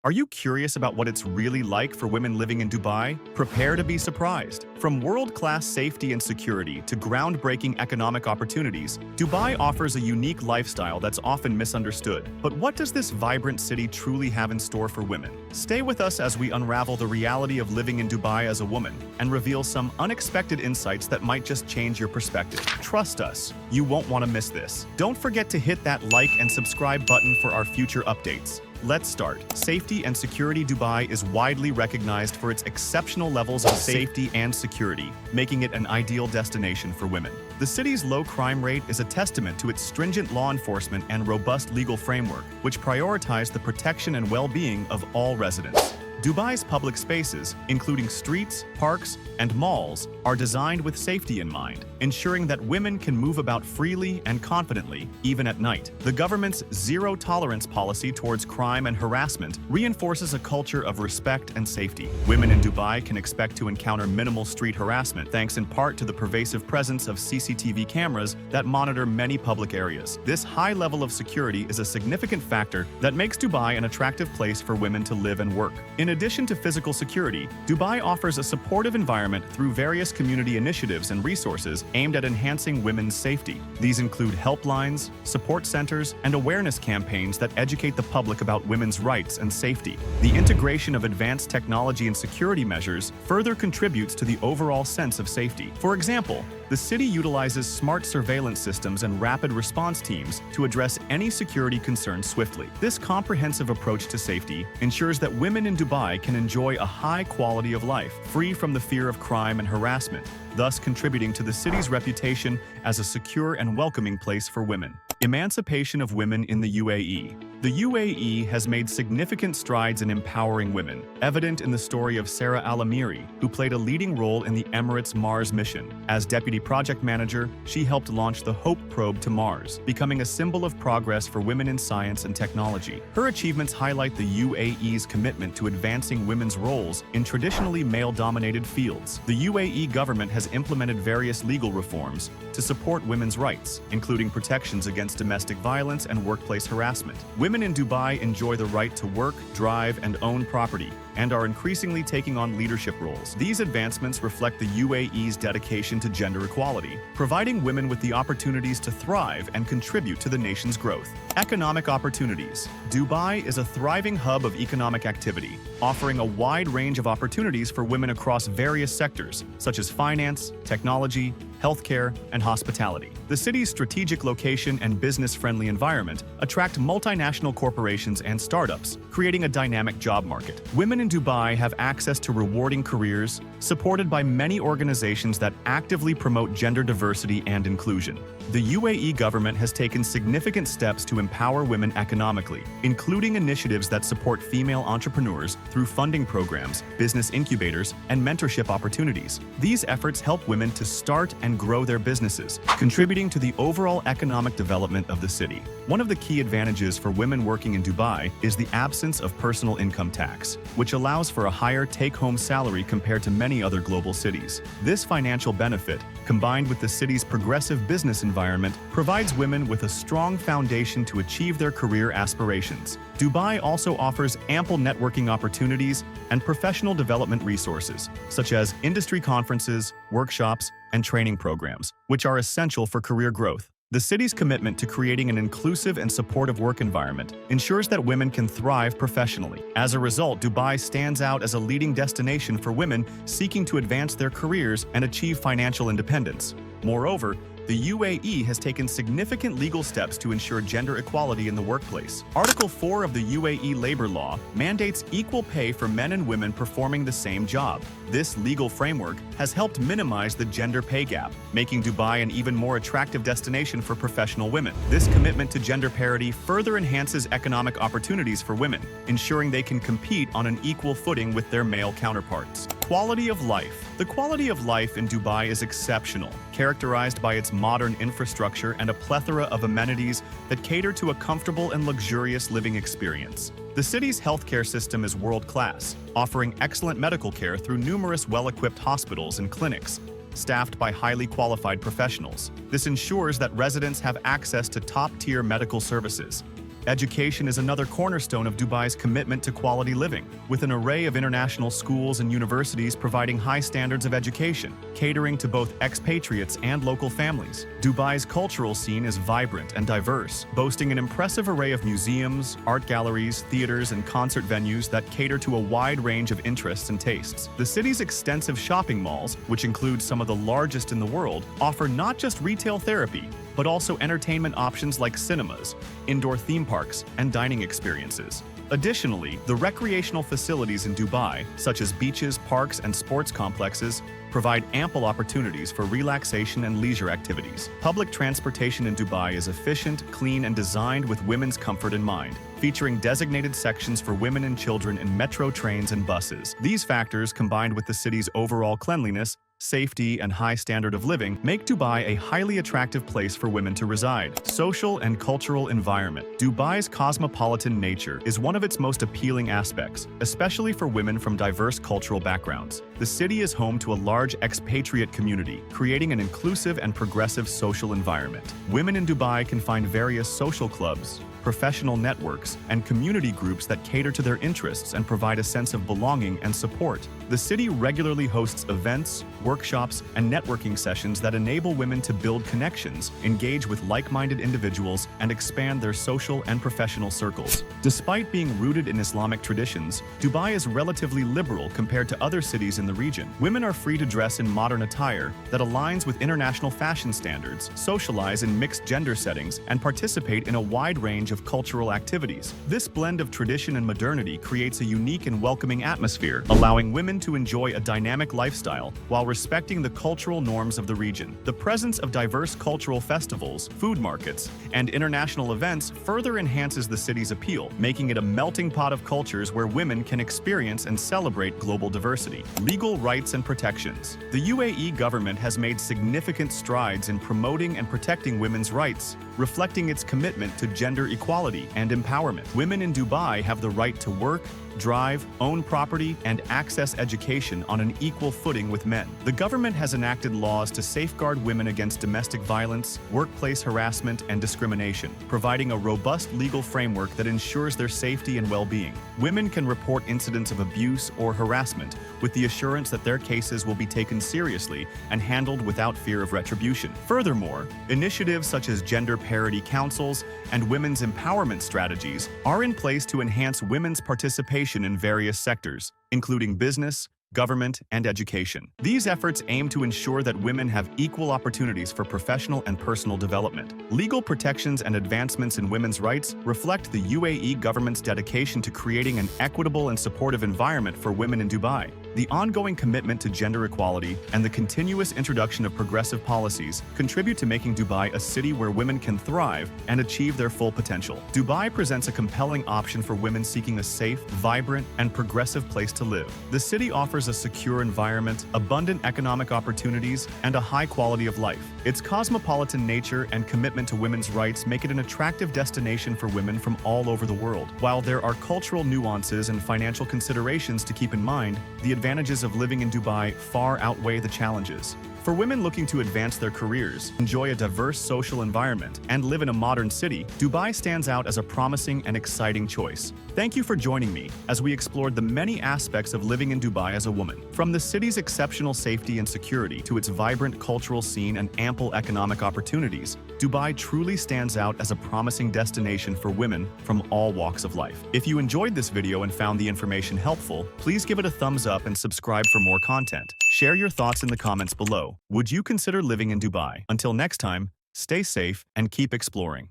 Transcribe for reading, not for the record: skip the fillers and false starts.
Are you curious about what it's really like for women living in Dubai? Prepare to be surprised. From world-class safety and security to groundbreaking economic opportunities, Dubai offers a unique lifestyle that's often misunderstood. But what does this vibrant city truly have in store for women? Stay with us as we unravel the reality of living in Dubai as a woman and reveal some unexpected insights that might just change your perspective. Trust us, you won't want to miss this. Don't forget to hit that like and subscribe button for our future updates. Let's start. Safety and security. Dubai is widely recognized for its exceptional levels of safety and security, making it an ideal destination for women. The city's low crime rate is a testament to its stringent law enforcement and robust legal framework, which prioritize the protection and well-being of all residents. Dubai's public spaces, including streets, parks, and malls, are designed with safety in mind, ensuring that women can move about freely and confidently, even at night. The government's zero-tolerance policy towards crime and harassment reinforces a culture of respect and safety. Women in Dubai can expect to encounter minimal street harassment, thanks in part to the pervasive presence of CCTV cameras that monitor many public areas. This high level of security is a significant factor that makes Dubai an attractive place for women to live and work. In addition to physical security, Dubai offers a supportive environment through various community initiatives and resources aimed at enhancing women's safety. These include helplines, support centers, and awareness campaigns that educate the public about women's rights and safety. The integration of advanced technology and security measures further contributes to the overall sense of safety. For example, the city utilizes smart surveillance systems and rapid response teams to address any security concerns swiftly. This comprehensive approach to safety ensures that women in Dubai can enjoy a high quality of life, free from the fear of crime and harassment, thus contributing to the city's reputation as a secure and welcoming place for women. Emancipation of women in the UAE. The UAE has made significant strides in empowering women, evident in the story of Sarah Al-Amiri, who played a leading role in the Emirates Mars mission. As deputy project manager, she helped launch the Hope probe to Mars, becoming a symbol of progress for women in science and technology. Her achievements highlight the UAE's commitment to advancing women's roles in traditionally male-dominated fields. The UAE government has implemented various legal reforms to support women's rights, including protections against domestic violence and workplace harassment. Women in Dubai enjoy the right to work, drive, and own property, and are increasingly taking on leadership roles. These advancements reflect the UAE's dedication to gender equality, providing women with the opportunities to thrive and contribute to the nation's growth. Economic opportunities. Dubai is a thriving hub of economic activity, offering a wide range of opportunities for women across various sectors, such as finance, technology, healthcare, and hospitality. The city's strategic location and business-friendly environment attract multinational corporations and startups, creating a dynamic job market. Women in Dubai have access to rewarding careers, supported by many organizations that actively promote gender diversity and inclusion. The UAE government has taken significant steps to empower women economically, including initiatives that support female entrepreneurs through funding programs, business incubators, and mentorship opportunities. These efforts help women to start and grow their businesses, contributing to the overall economic development of the city. One of the key advantages for women working in Dubai is the absence of personal income tax, which allows for a higher take-home salary compared to many other global cities. This financial benefit, combined with the city's progressive business environment, provides women with a strong foundation to achieve their career aspirations. Dubai also offers ample networking opportunities and professional development resources, such as industry conferences, workshops, and training programs, which are essential for career growth. The city's commitment to creating an inclusive and supportive work environment ensures that women can thrive professionally. As a result, Dubai stands out as a leading destination for women seeking to advance their careers and achieve financial independence. Moreover, the UAE has taken significant legal steps to ensure gender equality in the workplace. Article 4 of the UAE labor law mandates equal pay for men and women performing the same job. This legal framework has helped minimize the gender pay gap, making Dubai an even more attractive destination for professional women. This commitment to gender parity further enhances economic opportunities for women, ensuring they can compete on an equal footing with their male counterparts. Quality of life. The quality of life in Dubai is exceptional, characterized by its modern infrastructure and a plethora of amenities that cater to a comfortable and luxurious living experience. The city's healthcare system is world-class, offering excellent medical care through numerous well-equipped hospitals and clinics, staffed by highly qualified professionals. This ensures that residents have access to top-tier medical services. Education is another cornerstone of Dubai's commitment to quality living, with an array of international schools and universities providing high standards of education, catering to both expatriates and local families. Dubai's cultural scene is vibrant and diverse, boasting an impressive array of museums, art galleries, theaters, and concert venues that cater to a wide range of interests and tastes. The city's extensive shopping malls, which include some of the largest in the world, offer not just retail therapy, but also entertainment options like cinemas, indoor theme parks, and dining experiences. Additionally, the recreational facilities in Dubai, such as beaches, parks, and sports complexes, provide ample opportunities for relaxation and leisure activities. Public transportation in Dubai is efficient, clean, and designed with women's comfort in mind, featuring designated sections for women and children in metro trains and buses. These factors, combined with the city's overall cleanliness, safety, and high standard of living, make Dubai a highly attractive place for women to reside. Social and cultural environment. Dubai's cosmopolitan nature is one of its most appealing aspects, especially for women from diverse cultural backgrounds. The city is home to a large expatriate community, creating an inclusive and progressive social environment. Women in Dubai can find various social clubs, professional networks, and community groups that cater to their interests and provide a sense of belonging and support. The city regularly hosts events, workshops, and networking sessions that enable women to build connections, engage with like-minded individuals, and expand their social and professional circles. Despite being rooted in Islamic traditions, Dubai is relatively liberal compared to other cities in the region. Women are free to dress in modern attire that aligns with international fashion standards, socialize in mixed gender settings, and participate in a wide range of cultural activities. This blend of tradition and modernity creates a unique and welcoming atmosphere, allowing women to enjoy a dynamic lifestyle while respecting the cultural norms of the region. The presence of diverse cultural festivals, food markets, and international events further enhances the city's appeal, making it a melting pot of cultures where women can experience and celebrate global diversity. Legal rights and protections. The UAE government has made significant strides in promoting and protecting women's rights, reflecting its commitment to gender equality and empowerment. Women in Dubai have the right to work, drive, own property, and access education on an equal footing with men. The government has enacted laws to safeguard women against domestic violence, workplace harassment, and discrimination, providing a robust legal framework that ensures their safety and well-being. Women can report incidents of abuse or harassment with the assurance that their cases will be taken seriously and handled without fear of retribution. Furthermore, initiatives such as gender parity councils and women's empowerment strategies are in place to enhance women's participation in various sectors, including business, government, and education. These efforts aim to ensure that women have equal opportunities for professional and personal development. Legal protections and advancements in women's rights reflect the UAE government's dedication to creating an equitable and supportive environment for women in Dubai. The ongoing commitment to gender equality and the continuous introduction of progressive policies contribute to making Dubai a city where women can thrive and achieve their full potential. Dubai presents a compelling option for women seeking a safe, vibrant, and progressive place to live. The city offers a secure environment, abundant economic opportunities, and a high quality of life. Its cosmopolitan nature and commitment to women's rights make it an attractive destination for women from all over the world. While there are cultural nuances and financial considerations to keep in mind, the advantages of living in Dubai far outweigh the challenges. For women looking to advance their careers, enjoy a diverse social environment, and live in a modern city, Dubai stands out as a promising and exciting choice. Thank you for joining me as we explored the many aspects of living in Dubai as a woman. From the city's exceptional safety and security to its vibrant cultural scene and ample economic opportunities, Dubai truly stands out as a promising destination for women from all walks of life. If you enjoyed this video and found the information helpful, please give it a thumbs up and subscribe for more content. Share your thoughts in the comments below. Would you consider living in Dubai? Until next time, stay safe and keep exploring.